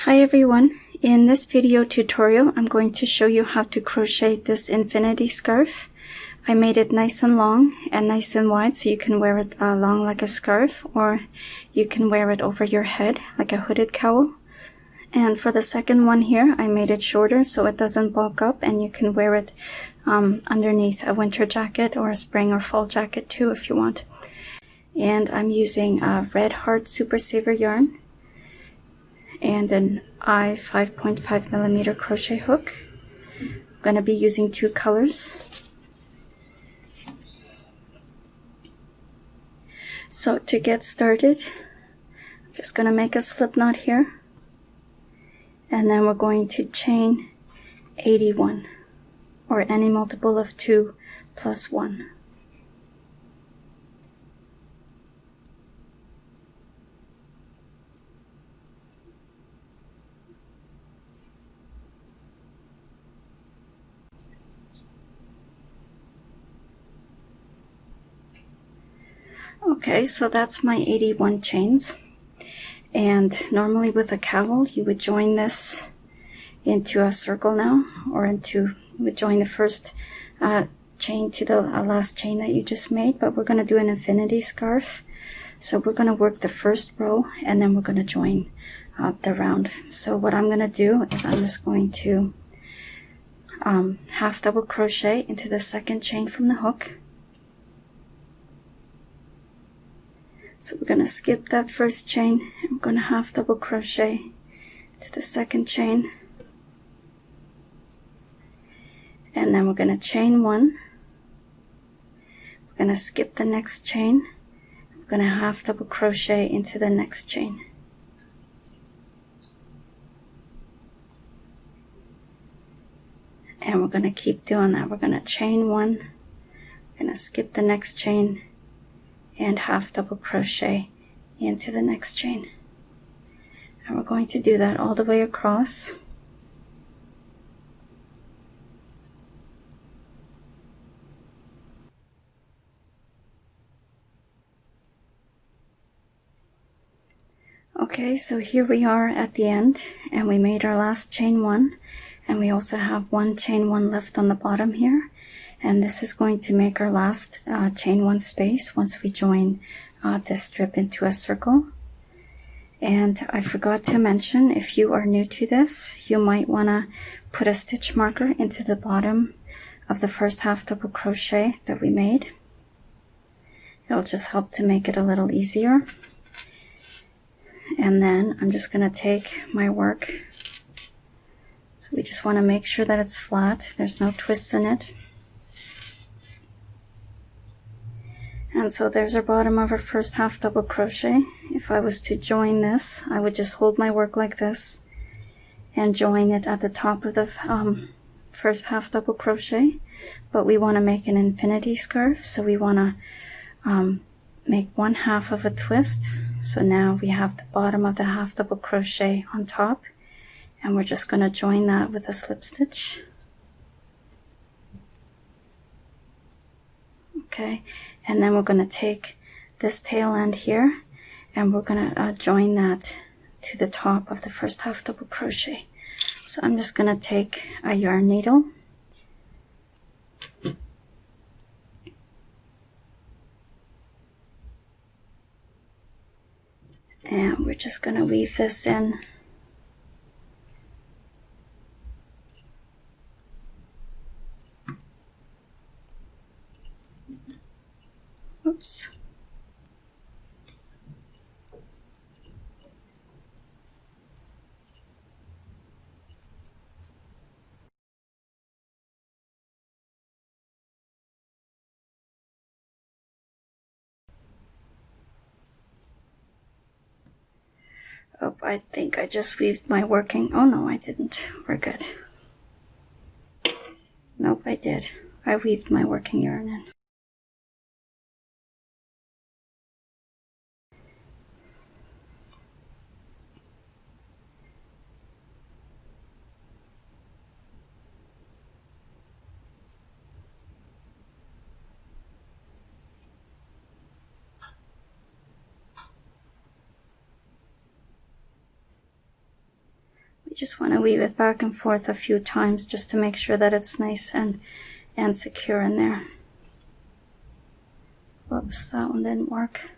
Hi everyone, in this video tutorial I'm going to show you how to crochet this infinity scarf. I made it nice and long and nice and wide so you can wear it long like a scarf, or you can wear it over your head like a hooded cowl. And for the second one here, I made it shorter so it doesn't bulk up, and you can wear it underneath a winter jacket or a spring or fall jacket too if you want. And I'm using a Red Heart Super Saver yarn and an I 5.5mm crochet hook. I'm going to be using two colors. So to get started, I'm just going to make a slip knot here, and then we're going to chain 81, or any multiple of 2 plus 1. Okay, so that's my 81 chains, and normally with a cowl you would join this into a circle now, or you would join the first chain to the last chain that you just made, but we're going to do an infinity scarf, so we're going to work the first row and then we're going to join the round. So what I'm going to do is I'm just going to half double crochet into the second chain from the hook. So we're going to skip that first chain, and we're going to half double crochet to the second chain, and then we're going to chain 1. We're going to skip the next chain, we're going to half double crochet into the next chain. And we're going to keep doing that. We're going to chain 1, we're going to skip the next chain, and half double crochet into the next chain, and we're going to do that all the way across. Okay, so here we are at the end, and we made our last chain 1, and we also have one chain 1 left on the bottom here, and this is going to make our last chain 1 space once we join this strip into a circle. And I forgot to mention, if you are new to this, you might want to put a stitch marker into the bottom of the first half double crochet that we made. It'll just help to make it a little easier. And then I'm just going to take my work, so we just want to make sure that it's flat, there's no twists in it. And so there's our bottom of our first half double crochet. If I was to join this, I would just hold my work like this and join it at the top of the first half double crochet. But we want to make an infinity scarf, so we want to make 1/2 of a twist. So now we have the bottom of the half double crochet on top, and we're just going to join that with a slip stitch. Okay, and then we're going to take this tail end here, and we're going to join that to the top of the first half double crochet. So I'm just going to take a yarn needle, and we're just going to weave this in. Oops. Oh, I think I just weaved my working. Oh no, I didn't. We're good. Nope, I did. I weaved my working yarn in. You just want to weave it back and forth a few times just to make sure that it's nice and secure in there. Whoops, that one didn't work.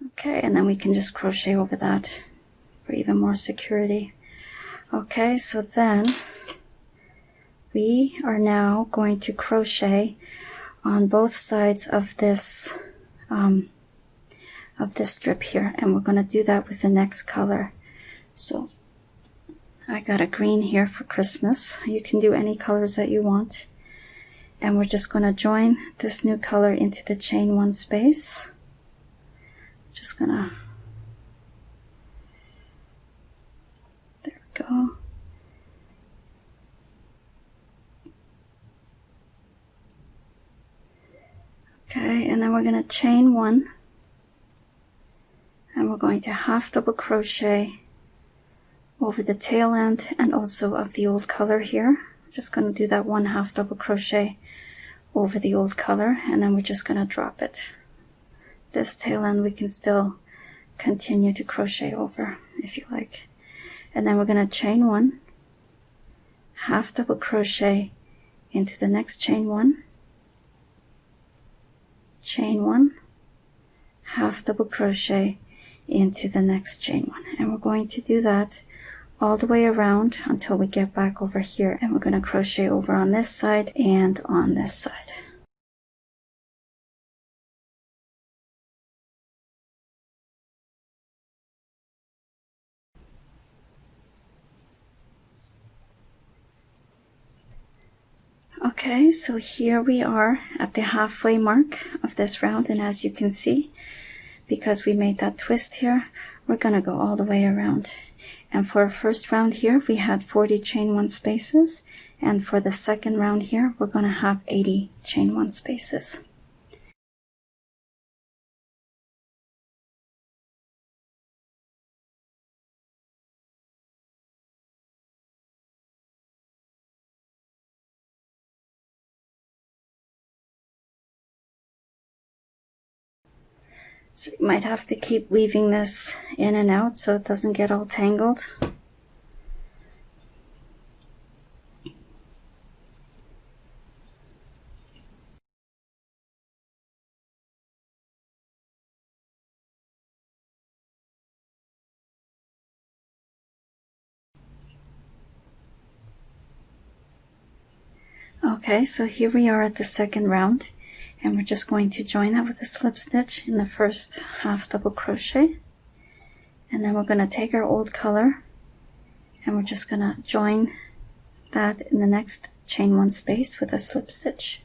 Okay, and then we can just crochet over that for even more security. Okay, so then we are now going to crochet on both sides of this strip here, and we're going to do that with the next color. So I got a green here for Christmas. You can do any colors that you want, and we're just going to join this new color into the chain one space. Just gonna, there we go. Okay, and then we're going to chain one, and we're going to half double crochet over the tail end and also of the old color here. Just going to do that one half double crochet over the old color, and then we're just going to drop it. This tail end we can still continue to crochet over if you like. And then we're going to chain one, half double crochet into the next chain one, chain one, half double crochet into the next chain one, and we're going to do that all the way around until we get back over here, and we're going to crochet over on this side and on this side. Okay, so here we are at the halfway mark of this round, and as you can see, because we made that twist here, we're gonna go all the way around. And for our first round here, we had 40 chain one spaces, and for the second round here, we're gonna have 80 chain one spaces. So you might have to keep weaving this in and out so it doesn't get all tangled. Okay, so here we are at the second round, and we're just going to join that with a slip stitch in the first half double crochet, and then we're going to take our old color and we're just going to join that in the next chain one space with a slip stitch.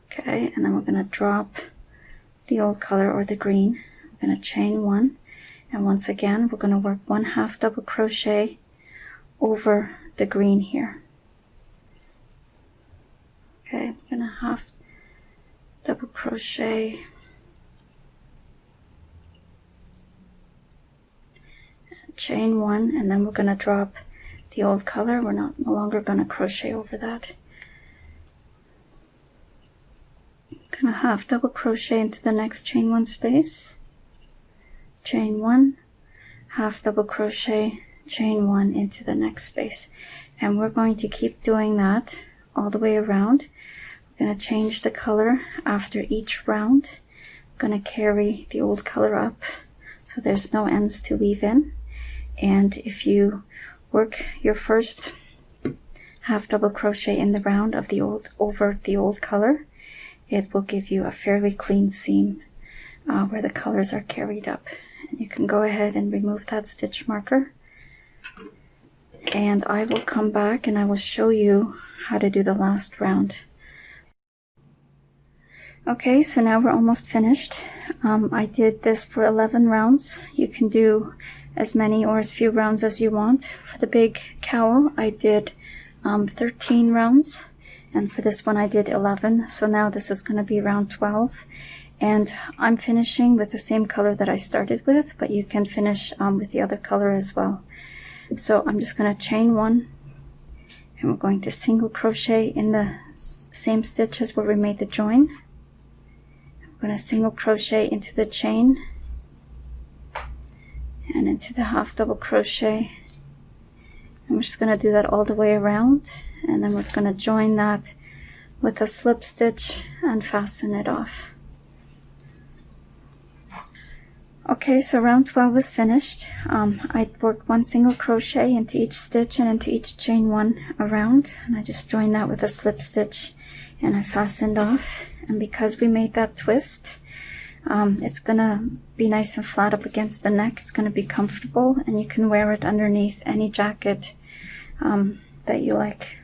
Okay, and then we're going to drop the old color or the green. We're going to chain one, and once again we're going to work one half double crochet over the green here. Okay, I'm gonna half double crochet and chain one, and then we're gonna drop the old color. We're no longer gonna crochet over that. I'm gonna half double crochet into the next chain one space, chain one, half double crochet, chain one into the next space, and we're going to keep doing that all the way around. We're going to change the color after each round. I'm going to carry the old color up so there's no ends to weave in, and if you work your first half double crochet in the round of the old over the old color, it will give you a fairly clean seam where the colors are carried up. And you can go ahead and remove that stitch marker, and I will come back and I will show you how to do the last round. Okay, so now we're almost finished. I did this for 11 rounds. You can do as many or as few rounds as you want. For the big cowl, I did 13 rounds, and for this one I did 11. So now this is going to be round 12, and I'm finishing with the same color that I started with, but you can finish with the other color as well. So I'm just going to chain one, and we're going to single crochet in the same stitch as where we made the join. I'm going to single crochet into the chain and into the half double crochet. I'm just going to do that all the way around, and then we're going to join that with a slip stitch and fasten it off. Okay, so round 12 is finished. I worked 1 single crochet into each stitch and into each chain 1 around, and I just joined that with a slip stitch and I fastened off. And because we made that twist, it's gonna be nice and flat up against the neck. It's gonna be comfortable, and you can wear it underneath any jacket that you like.